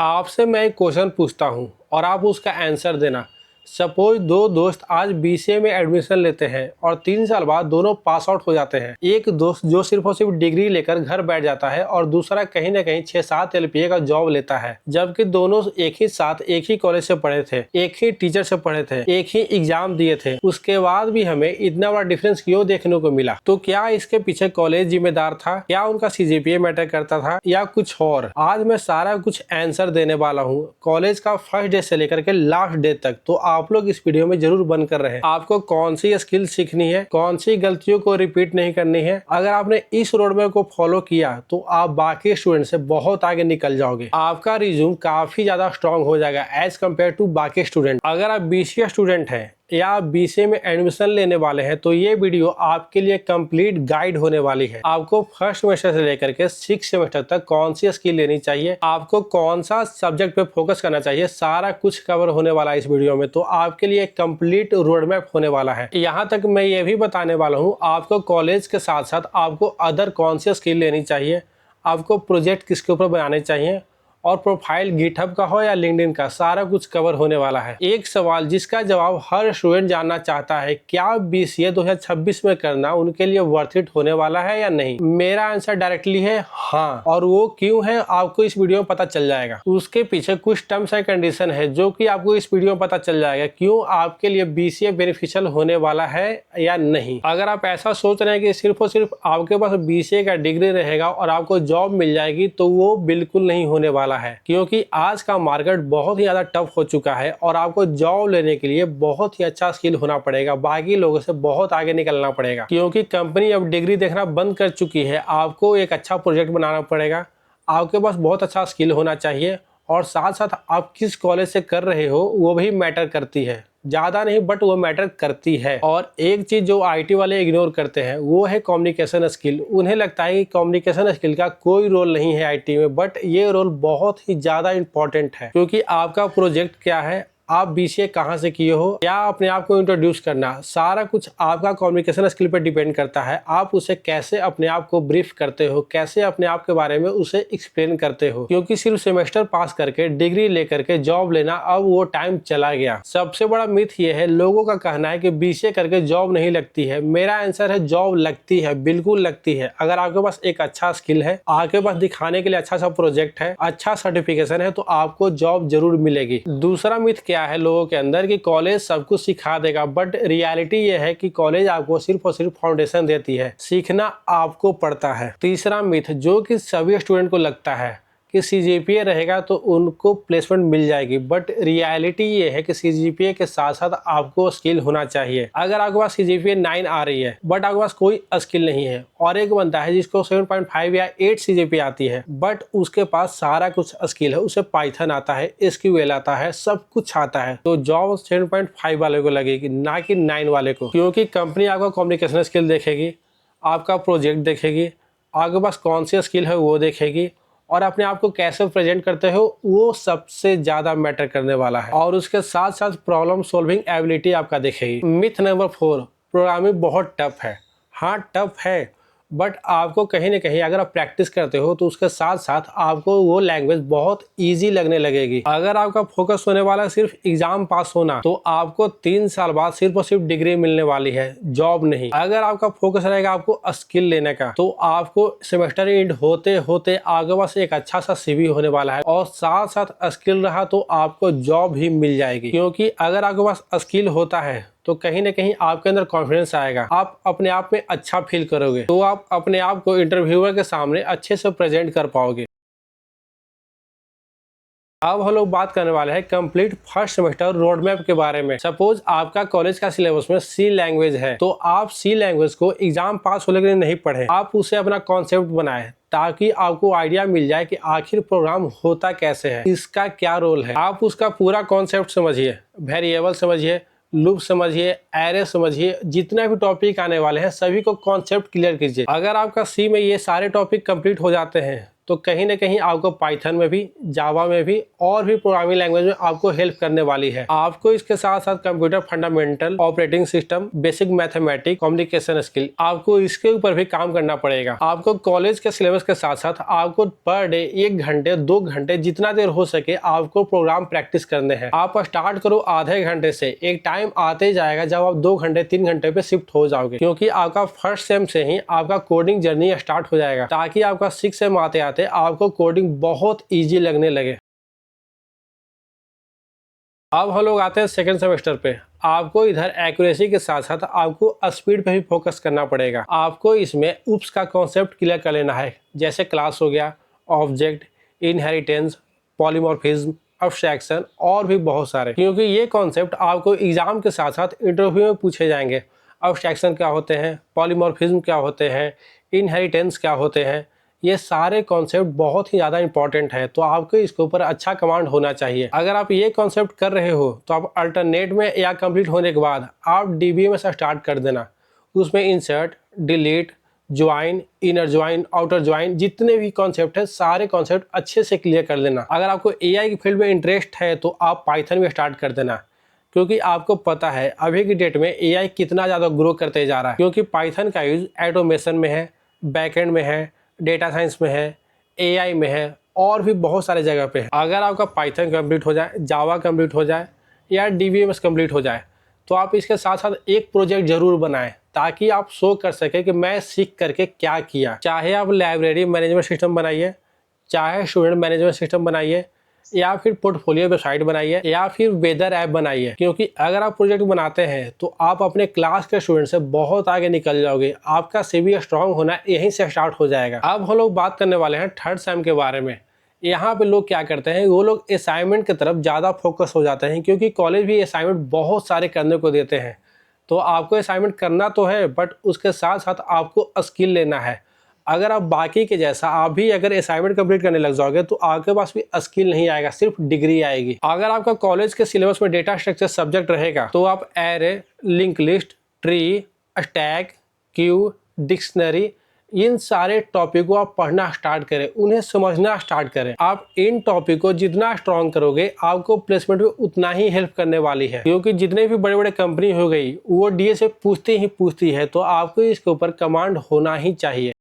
आपसे मैं एक क्वेश्चन पूछता हूँ और आप उसका आंसर देना। सपोज दो दोस्त आज बीसीए में एडमिशन लेते हैं और 3 साल बाद दोनों पास आउट हो जाते हैं। एक दोस्त जो सिर्फ और सिर्फ डिग्री लेकर घर बैठ जाता है और दूसरा कहीं ना कहीं 6-7 LPA का जॉब लेता है, जबकि दोनों एक ही साथ एक ही कॉलेज से पढ़े थे, एक ही टीचर से पढ़े थे, एक ही एग्जाम दिए थे, उसके बाद भी हमें इतना बड़ा डिफरेंस क्यों देखने को मिला? तो क्या इसके पीछे कॉलेज जिम्मेदार था, क्या उनका CGPA मैटर करता था, या कुछ और? आज मैं सारा कुछ आंसर देने वाला हूँ, कॉलेज का फर्स्ट डे से लेकर के लास्ट डे तक। तो आप लोग इस वीडियो में जरूर बन कर रहे हैं। आपको कौन सी स्किल सीखनी है, कौन सी गलतियों को रिपीट नहीं करनी है। अगर आपने इस रोड मैप को फॉलो किया तो आप बाकी स्टूडेंट से बहुत आगे निकल जाओगे। आपका रिज्यूम काफी ज्यादा स्ट्रांग हो जाएगा एज कम्पेयर टू बाकी स्टूडेंट। अगर आप BCA स्टूडेंट हैं या आप BCA में एडमिशन लेने वाले हैं तो ये वीडियो आपके लिए कंप्लीट गाइड होने वाली है। आपको फर्स्ट सेमेस्टर से लेकर के 6 सेमेस्टर तक कौन सी स्किल लेनी चाहिए, आपको कौन सा सब्जेक्ट पे फोकस करना चाहिए, सारा कुछ कवर होने वाला है इस वीडियो में। तो आपके लिए कंप्लीट रोड मैप होने वाला है। यहाँ तक मैं ये भी बताने वाला हूँ आपको कॉलेज के साथ साथ आपको अदर कौन सी स्किल लेनी चाहिए, आपको प्रोजेक्ट किसके ऊपर बनाने चाहिए, और प्रोफाइल गिटहब का हो या लिंक्डइन का, सारा कुछ कवर होने वाला है। एक सवाल जिसका जवाब हर स्टूडेंट जानना चाहता है, क्या BCA 2026 में करना उनके लिए वर्थ इट होने वाला है या नहीं? मेरा आंसर डायरेक्टली है हाँ, और वो क्यों है आपको इस वीडियो में पता चल जाएगा। उसके पीछे कुछ टर्म्स एंड कंडीशन है जो कि आपको इस वीडियो में पता चल जाएगा क्यों आपके लिए BCA बेनिफिशियल होने वाला है या नहीं। अगर आप ऐसा सोच रहे हैं कि सिर्फ और सिर्फ आपके पास BCA का डिग्री रहेगा और आपको जॉब मिल जाएगी, तो वो बिल्कुल नहीं होने वाला है, क्योंकि आज का मार्केट बहुत ही ज्यादा टफ हो चुका है और आपको जॉब लेने के लिए बहुत ही अच्छा स्किल होना पड़ेगा, बाकी लोगों से बहुत आगे निकलना पड़ेगा, क्योंकि कंपनी अब डिग्री देखना बंद कर चुकी है। आपको एक अच्छा प्रोजेक्ट बनाना पड़ेगा, आपके पास बहुत अच्छा स्किल होना चाहिए, और साथ साथ आप किस कॉलेज से कर रहे हो वो भी मैटर करती है, ज्यादा नहीं बट वो मैटर करती है। और एक चीज जो IT वाले इग्नोर करते हैं वो है कम्युनिकेशन स्किल। उन्हें लगता है कि कम्युनिकेशन स्किल का कोई रोल नहीं है IT में, बट ये रोल बहुत ही ज्यादा इंपॉर्टेंट है, क्योंकि आपका प्रोजेक्ट क्या है, आप BCA कहाँ से किए हो, या अपने आप को इंट्रोड्यूस करना, सारा कुछ आपका कम्युनिकेशन स्किल पर डिपेंड करता है। आप उसे कैसे अपने आप को ब्रीफ करते हो, कैसे अपने आप के बारे में उसे एक्सप्लेन करते हो, क्योंकि सिर्फ सेमेस्टर पास करके डिग्री लेकर के जॉब लेना अब वो टाइम चला गया। सबसे बड़ा मिथ ये है, लोगों का कहना है कि BCA करके जॉब नहीं लगती है। मेरा आंसर है जॉब लगती है, बिल्कुल लगती है। अगर आपके पास एक अच्छा स्किल है, आपके पास दिखाने के लिए अच्छा सा प्रोजेक्ट है, अच्छा सर्टिफिकेशन है, तो आपको जॉब जरूर मिलेगी। दूसरा मिथ क्या है लोगों के अंदर कि कॉलेज सब कुछ सिखा देगा, बट रियलिटी ये है कि कॉलेज आपको सिर्फ और सिर्फ फाउंडेशन देती है, सीखना आपको पड़ता है। तीसरा मिथ जो कि सभी स्टूडेंट को लगता है कि CGPA रहेगा तो उनको प्लेसमेंट मिल जाएगी, बट रियलिटी ये है कि CGPA के साथ साथ आपको स्किल होना चाहिए। अगर आपके पास CGPA 9 आ रही है बट आपके पास कोई स्किल नहीं है, और एक बनता है जिसको 7.5 या 8 CGPA आती है बट उसके पास सारा कुछ स्किल है, उसे पाइथन आता है, SQL आता है, सब कुछ आता है, तो जॉब 7.5 वाले को लगेगी, ना कि 9 वाले को, क्योंकि कंपनी आपका कम्युनिकेशन स्किल देखेगी, आपका प्रोजेक्ट देखेगी, आपके पास कौन सी स्किल है वो देखेगी, और अपने आप को कैसे प्रेजेंट करते हो वो सबसे ज्यादा मैटर करने वाला है, और उसके साथ साथ प्रॉब्लम सॉल्विंग एबिलिटी आपका देखेगी। मिथ नंबर 4, प्रोग्रामिंग बहुत टफ है। हाँ टफ है, बट आपको कहीं ना कहीं अगर आप प्रैक्टिस करते हो तो उसके साथ साथ आपको वो लैंग्वेज बहुत इजी लगने लगेगी। अगर आपका फोकस होने वाला है सिर्फ एग्जाम पास होना, तो आपको 3 साल बाद सिर्फ और सिर्फ डिग्री मिलने वाली है, जॉब नहीं। अगर आपका फोकस रहेगा आपको स्किल लेने का, तो आपको सेमेस्टर एंड होते होते आगे पास एक अच्छा सा CV होने वाला है, और साथ साथ स्किल रहा तो आपको जॉब ही मिल जाएगी। क्योंकि अगर आपके पास स्किल होता है तो कहीं ना कहीं आपके अंदर कॉन्फिडेंस आएगा, आप अपने आप में अच्छा फील करोगे, तो आप अपने आप को इंटरव्यूअर के सामने अच्छे से प्रेजेंट कर पाओगे। अब हम लोग बात करने वाले हैं complete first semester road map के बारे में। सपोज आपका कॉलेज का सिलेबस में C लैंग्वेज है, तो आप C लैंग्वेज को एग्जाम पास होने के लिए नहीं पढ़े, आप उसे अपना कॉन्सेप्ट बनाए, ताकि आपको आइडिया मिल जाए कि आखिर प्रोग्राम होता कैसे है, इसका क्या रोल है। आप उसका पूरा कॉन्सेप्ट समझिए, वेरिएबल समझिए, लूप समझिए, एरे समझिए, जितना भी टॉपिक आने वाले हैं सभी को कॉन्सेप्ट क्लियर कीजिए। अगर आपका C में ये सारे टॉपिक कंप्लीट हो जाते हैं तो कहीं ना कहीं आपको पाइथन में भी, जावा में भी और भी प्रोग्रामिंग लैंग्वेज में आपको हेल्प करने वाली है। आपको इसके साथ साथ computer fundamental, operating system, basic mathematics, communication skill, आपको इसके ऊपर भी काम करना पड़ेगा। आपको कॉलेज के सिलेबस के साथ साथ आपको पर डे 1 घंटे 2 घंटे जितना देर हो सके आपको प्रोग्राम प्रैक्टिस करने हैं। आप स्टार्ट करो आधे घंटे से, एक टाइम आते जाएगा जब आप 2 घंटे 3 घंटे पे शिफ्ट हो जाओगे, क्योंकि आपका फर्स्ट सेम से ही आपका कोडिंग जर्नी स्टार्ट हो जाएगा, ताकि आपका 6 सेम आते आते आपको कोडिंग बहुत ईजी लगने लगे। अब हम लोग आते हैं सेकेंड सेमेस्टर पे। आपको इधर एक्यूरेसी के साथ साथ आपको स्पीड पे भी फोकस करना पड़ेगा। आपको इसमें उप्स का कॉन्सेप्ट क्लियर कर लेना है, जैसे क्लास हो गया, ऑब्जेक्ट, इनहेरिटेंस, पॉलीमॉर्फिज्म, अब्स्ट्रैक्शन और भी बहुत सारे, क्योंकि ये कॉन्सेप्ट आपको एग्जाम के साथ साथ इंटरव्यू में पूछे जाएंगे। अब्स्ट्रैक्शन क्या होते हैं, पॉलीमॉर्फिज्म क्या होते हैं, इनहेरिटेंस क्या होते हैं, ये सारे कॉन्सेप्ट बहुत ही ज़्यादा इंपॉर्टेंट है, तो आपको इसके ऊपर अच्छा कमांड होना चाहिए। अगर आप ये कॉन्सेप्ट कर रहे हो तो आप अल्टरनेट में या कंप्लीट होने के बाद आप डीबीए में से स्टार्ट कर देना। उसमें insert, delete, join, inner join, outer join, जितने भी कॉन्सेप्ट है सारे कॉन्सेप्ट अच्छे से क्लियर कर लेना। अगर आपको एआई की फील्ड में इंटरेस्ट है तो आप पाइथन में स्टार्ट कर देना, क्योंकि आपको पता है अभी की डेट में एआई कितना ज़्यादा ग्रो करते जा रहा है, क्योंकि पाइथन का यूज ऑटोमेशन में है, बैकएंड में है, डेटा साइंस में है, एआई में है और भी बहुत सारे जगह पे है। अगर आपका पाइथन कंप्लीट हो जाए, जावा कंप्लीट हो जाए या डीबीएमएस कंप्लीट हो जाए, तो आप इसके साथ साथ एक प्रोजेक्ट जरूर बनाएं, ताकि आप शो कर सके कि मैं सीख करके क्या किया। चाहे आप लाइब्रेरी मैनेजमेंट सिस्टम बनाइए, चाहे स्टूडेंट मैनेजमेंट सिस्टम बनाइए, या फिर पोर्टफोलियो वेबसाइट बनाइए, या फिर वेदर ऐप बनाइए, क्योंकि अगर आप प्रोजेक्ट बनाते हैं तो आप अपने क्लास के स्टूडेंट से बहुत आगे निकल जाओगे। आपका सीवी स्ट्रांग होना यहीं से स्टार्ट हो जाएगा। अब हम लोग बात करने वाले हैं थर्ड सेम के बारे में। यहाँ पे लोग क्या करते हैं, वो लोग असाइनमेंट की तरफ ज़्यादा फोकस हो जाते हैं, क्योंकि कॉलेज भी असाइनमेंट बहुत सारे करने को देते हैं। तो आपको असाइनमेंट करना तो है, बट उसके साथ साथ आपको स्किल लेना है। अगर आप बाकी के जैसा आप भी अगर असाइनमेंट कंप्लीट करने लग जाओगे तो आपके पास भी स्किल नहीं आएगा, सिर्फ डिग्री आएगी। अगर आपका कॉलेज के सिलेबस में डेटा स्ट्रक्चर सब्जेक्ट रहेगा तो आप array, link list, tree, stack, queue, dictionary, इन सारे टॉपिक को आप पढ़ना स्टार्ट करें, उन्हें समझना स्टार्ट करें। आप इन टॉपिक को जितना स्ट्रॉन्ग करोगे आपको प्लेसमेंट में उतना ही हेल्प करने वाली है, क्योंकि जितने भी बड़े बड़े कंपनी हो गई वो डीए से पूछती है, तो आपको इसके ऊपर कमांड होना ही चाहिए।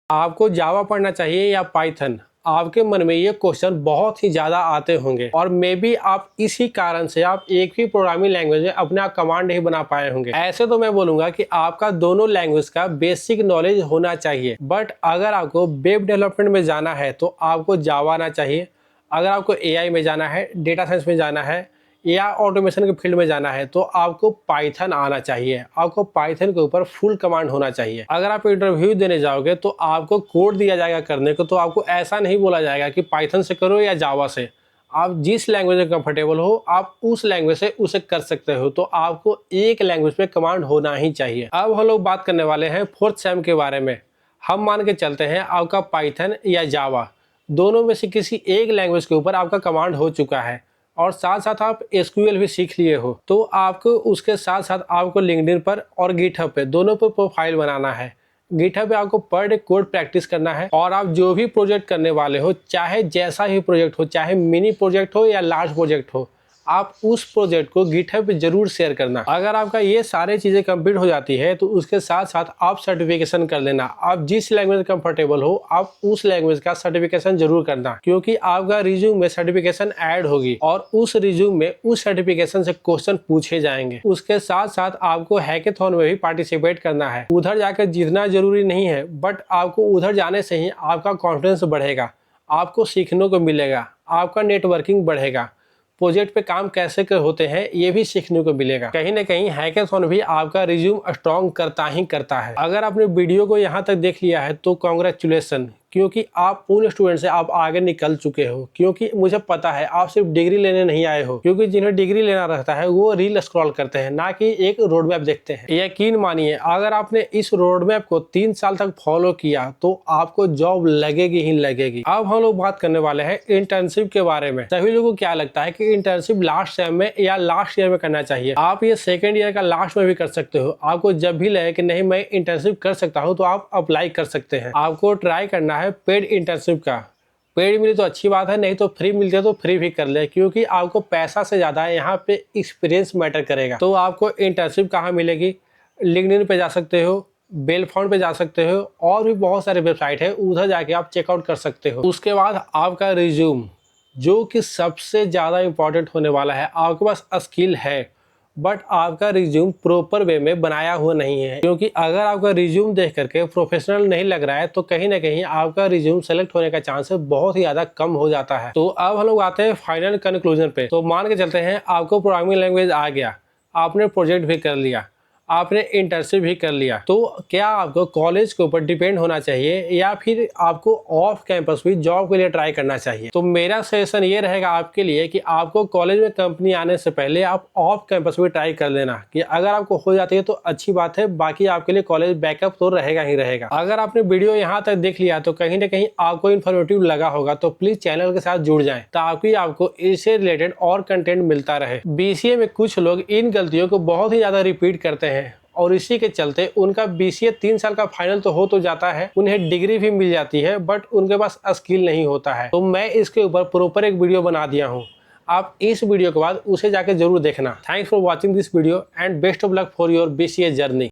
आपको जावा पढ़ना चाहिए या पाइथन, आपके मन में ये क्वेश्चन बहुत ही ज़्यादा आते होंगे, और मे बी आप इसी कारण से आप एक ही प्रोग्रामिंग लैंग्वेज में अपना कमांड नहीं बना पाए होंगे। ऐसे तो मैं बोलूँगा कि आपका दोनों लैंग्वेज का बेसिक नॉलेज होना चाहिए, बट अगर आपको वेब डेवलपमेंट में जाना है तो आपको जावा आना चाहिए। अगर आपको एआई में जाना है, डेटा साइंस में जाना है या ऑटोमेशन के फील्ड में जाना है तो आपको पाइथन आना चाहिए। आपको पाइथन के ऊपर फुल कमांड होना चाहिए। अगर आप इंटरव्यू देने जाओगे तो आपको कोड दिया जाएगा करने को, तो आपको ऐसा नहीं बोला जाएगा कि पाइथन से करो या जावा से। आप जिस लैंग्वेज में कंफर्टेबल हो आप उस लैंग्वेज से उसे कर सकते हो, तो आपको एक लैंग्वेज पे कमांड होना ही चाहिए। अब हम लोग बात करने वाले हैं फोर्थ सेम के बारे में। हम मान के चलते हैं आपका पाइथन या जावा दोनों में से किसी एक लैंग्वेज के ऊपर आपका कमांड हो चुका है, और साथ साथ आप एसक्यूएल भी सीख लिए हो, तो आपको उसके साथ साथ आपको लिंक्डइन पर और गिटहब पे दोनों पर प्रोफाइल बनाना है। गिटहब पे आपको पर डे कोड प्रैक्टिस करना है, और आप जो भी प्रोजेक्ट करने वाले हो, चाहे जैसा ही प्रोजेक्ट हो, चाहे मिनी प्रोजेक्ट हो या लार्ज प्रोजेक्ट हो, आप उस प्रोजेक्ट को गिटहब पे जरूर शेयर करना। अगर आपका ये सारे चीज़ें कंप्लीट हो जाती है तो उसके साथ साथ आप सर्टिफिकेशन कर लेना। आप जिस लैंग्वेज में कंफर्टेबल हो आप उस लैंग्वेज का सर्टिफिकेशन जरूर करना, क्योंकि आपका रिज्यूम में सर्टिफिकेशन ऐड होगी और उस रिज्यूम में उस सर्टिफिकेशन से क्वेश्चन पूछे जाएंगे। उसके साथ साथ आपको हैकेथॉन में भी पार्टिसिपेट करना है। उधर जाकर जीतना जरूरी नहीं है, बट आपको उधर जाने से ही आपका कॉन्फिडेंस बढ़ेगा, आपको सीखने को मिलेगा, आपका नेटवर्किंग बढ़ेगा, प्रोजेक्ट पे काम कैसे होते हैं ये भी सीखने को मिलेगा। कहीं ना कहीं हैकेथॉन भी आपका रिज्यूम स्ट्रॉन्ग करता ही करता है। अगर आपने वीडियो को यहाँ तक देख लिया है तो कॉन्ग्रेचुलेसन, क्योंकि आप उन स्टूडेंट से आप आगे निकल चुके हो, क्योंकि मुझे पता है आप सिर्फ डिग्री लेने नहीं आए हो, क्योंकि जिन्हें डिग्री लेना रहता है वो रील स्क्रॉल करते हैं, ना कि एक रोड मैप देखते हैं। यकीन मानिए अगर आपने इस रोड मैप को 3 साल तक फॉलो किया तो आपको जॉब लगेगी ही लगेगी। अब हम लोग बात करने वाले हैं इंटर्नशिप के बारे में। सभी लोगों को क्या लगता है कि इंटर्नशिप लास्ट सेम में या लास्ट ईयर में करना चाहिए। आप ये सेकेंड ईयर का लास्ट में भी कर सकते हो। आपको जब भी लगे कि नहीं मैं इंटर्नशिप कर सकता हूँ तो आप अप्लाई कर सकते हैं। आपको ट्राई करना है पेड इंटर्नशिप का। पेड मिले तो अच्छी बात है, नहीं तो फ्री मिलते है तो फ्री भी कर ले, क्योंकि आपको पैसा से ज़्यादा यहाँ पे एक्सपीरियंस मैटर करेगा। तो आपको इंटर्नशिप कहाँ मिलेगी? लिंक्डइन पे जा सकते हो, बेलफाउंड पे जा सकते हो, और भी बहुत सारे वेबसाइट है, उधर जाके आप चेकआउट कर सकते हो। उसके बाद आपका रिज्यूम, जो कि सबसे ज़्यादा इंपॉर्टेंट होने वाला है। आपके पास स्किल है बट आपका रिज्यूम प्रॉपर वे में बनाया हुआ नहीं है, क्योंकि अगर आपका रिज्यूम देख करके प्रोफेशनल नहीं लग रहा है तो कहीं ना कहीं आपका रिज्यूम सेलेक्ट होने का चांस बहुत ही ज्यादा कम हो जाता है। तो अब हम लोग आते हैं फाइनल कंक्लूजन पे। तो मान के चलते हैं आपको प्रोग्रामिंग लैंग्वेज आ गया, आपने प्रोजेक्ट भी कर लिया, आपने इंटर्नशिप भी कर लिया, तो क्या आपको कॉलेज के ऊपर डिपेंड होना चाहिए या फिर आपको ऑफ कैंपस भी जॉब के लिए ट्राई करना चाहिए? तो मेरा सजेशन ये रहेगा आपके लिए कि आपको कॉलेज में कंपनी आने से पहले आप ऑफ कैंपस भी ट्राई कर लेना, कि अगर आपको हो जाती है तो अच्छी बात है, बाकी आपके लिए कॉलेज बैकअप तो रहेगा ही रहेगा। अगर आपने वीडियो यहाँ तक देख लिया तो कहीं ना कहीं आपको इन्फॉर्मेटिव लगा होगा, तो प्लीज चैनल के साथ जुड़ जाएं ताकि आपको इससे रिलेटेड और कंटेंट मिलता रहे। बीसीए में कुछ लोग इन गलतियों को बहुत ही ज्यादा रिपीट करते हैं और इसी के चलते उनका बीसीए 3 साल का फाइनल तो हो तो जाता है, उन्हें डिग्री भी मिल जाती है, बट उनके पास स्किल नहीं होता है। तो मैं इसके ऊपर प्रॉपर एक वीडियो बना दिया हूँ, आप इस वीडियो के बाद उसे जाके जरूर देखना। Thanks for watching this video and best of luck for your BCA journey.